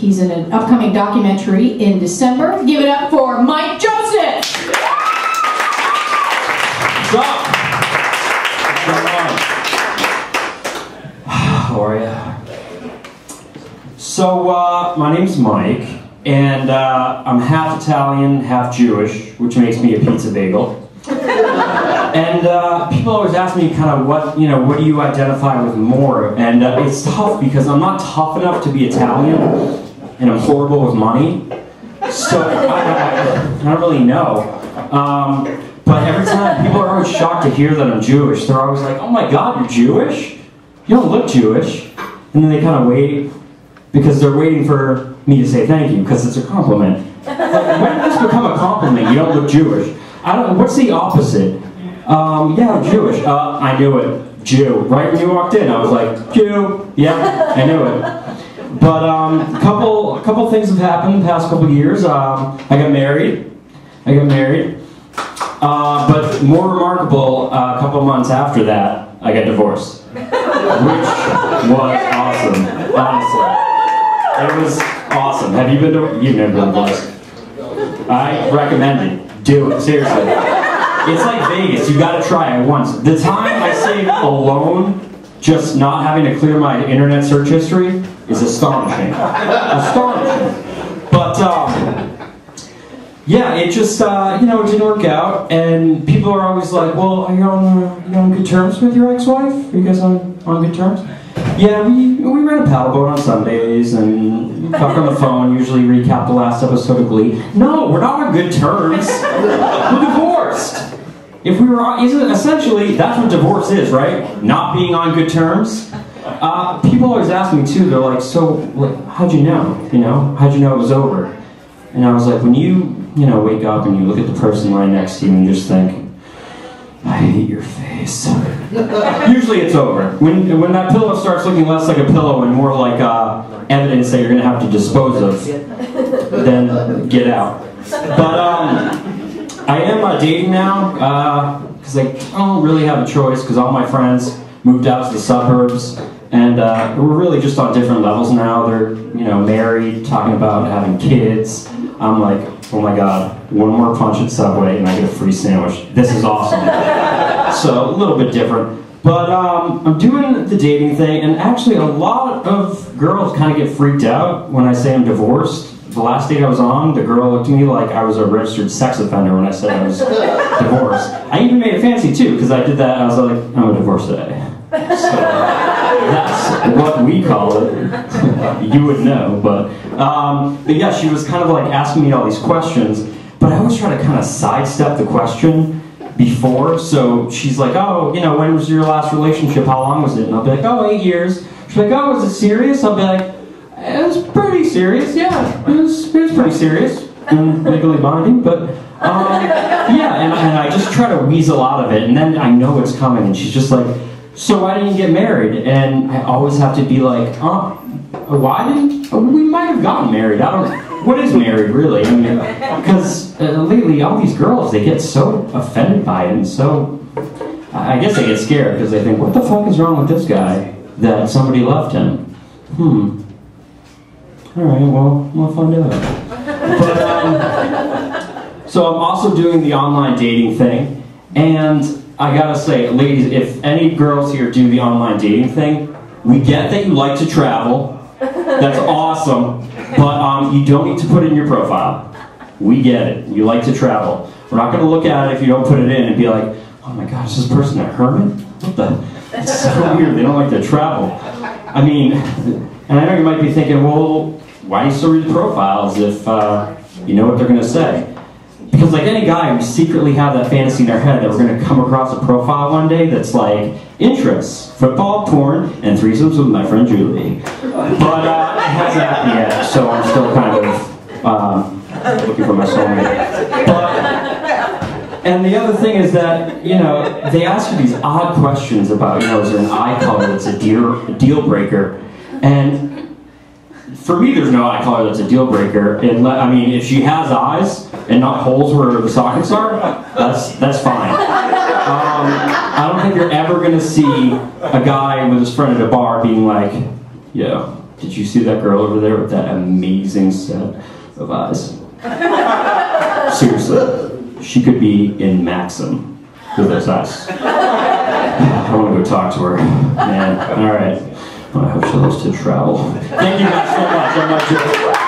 He's in an upcoming documentary in December. Give it up for Mike Joseph! What's up? How are you? So, my name's Mike, and I'm half Italian, half Jewish, which makes me a pizza bagel. And people always ask me kind of what do you identify with more? And it's tough because I'm not tough enough to be Italian, and I'm horrible with money. So I don't really know. But every time, people are always shocked to hear that I'm Jewish. They're always like, oh my God, you're Jewish? You don't look Jewish. And then they kind of wait, because they're waiting for me to say thank you, because it's a compliment. Like, when did this become a compliment? You don't look Jewish. I don't. What's the opposite? Yeah, I'm Jewish. I knew it. Jew. Right when you walked in, I was like, Jew. Yeah, I knew it. But a couple things have happened the past couple years. I got married. But more remarkable, a couple months after that, I got divorced, which was awesome. Honestly, it was awesome. Have you been divorced? You've never been divorced. I recommend it. Do it, seriously. It's like Vegas, you gotta try it once. The time I saved alone, just not having to clear my internet search history, is astonishing. Astonishing. But, yeah, it just, it didn't work out, and people are always like, well, are you on good terms with your ex-wife? Are you guys on good terms? Yeah, we rent a paddleboat on Sundays, and talk on the phone, usually recap the last episode of Glee. No, we're not on good terms. We're divorced. If we were essentially, that's what divorce is, right? Not being on good terms. People always ask me too, they're like, so, how'd you know? How'd you know it was over? And I was like, when you wake up and you look at the person right next to you and just think, I hate your face. Usually it's over. When that pillow starts looking less like a pillow and more like evidence that you're going to have to dispose of, then get out. But I am dating now because I don't really have a choice because all my friends moved out to the suburbs, and we're really just on different levels now. They're married, talking about having kids. I'm like, oh my God, one more punch at Subway and I get a free sandwich. This is awesome. So, a little bit different. But I'm doing the dating thing, and actually a lot of girls kind of get freaked out when I say I'm divorced. The last date I was on, the girl looked at me like I was a registered sex offender when I said I was divorced. I even made it fancy too, because I did that, I was like, I'm a divorce today. So, that's what we call it. You would know, but yeah, she was kind of like asking me all these questions, but I always try to kind of sidestep the question before. So she's like, oh, when was your last relationship? How long was it? And I'll be like, oh, 8 years. She's like, oh, was it serious? I'll be like, it was pretty serious, yeah. It was pretty serious and legally binding, but yeah, and I just try to weasel out of it, and then I know it's coming, and she's just like, so why didn't you get married? And I always have to be like, why didn't, we might have gotten married, what is married really? I mean, because lately all these girls, they get so offended by it, and so, I guess they get scared, because they think, what the fuck is wrong with this guy, that somebody left him? Alright, well, we'll find out. But, so I'm also doing the online dating thing, and I gotta say, ladies, if any girls here do the online dating thing, we get that you like to travel. That's awesome, but you don't need to put it in your profile. We get it. You like to travel. We're not gonna look at it if you don't put it in and be like, oh my gosh, is this person a hermit? What the? That's so weird. They don't like to travel. I mean, and I know you might be thinking, well, why do you still read the profiles if you know what they're gonna say? Because like any guy, we secretly have that fantasy in our head that we're going to come across a profile one day that's like, interests, football, porn, and threesomes with my friend Julie. But it hasn't happened yet, so I'm still kind of looking for my soulmate. And the other thing is that, they ask you these odd questions about, is there an eye color that's a deal breaker? And for me, there's no eye color that's a deal breaker. I mean, if she has eyes and not holes where the sockets are, that's fine. I don't think you're ever going to see a guy with his friend at a bar being like, yeah, did you see that girl over there with that amazing set of eyes? Seriously, she could be in Maxim with those eyes. I want to go talk to her. Man, all right. Well, I hope she loves to travel. Thank you guys so much.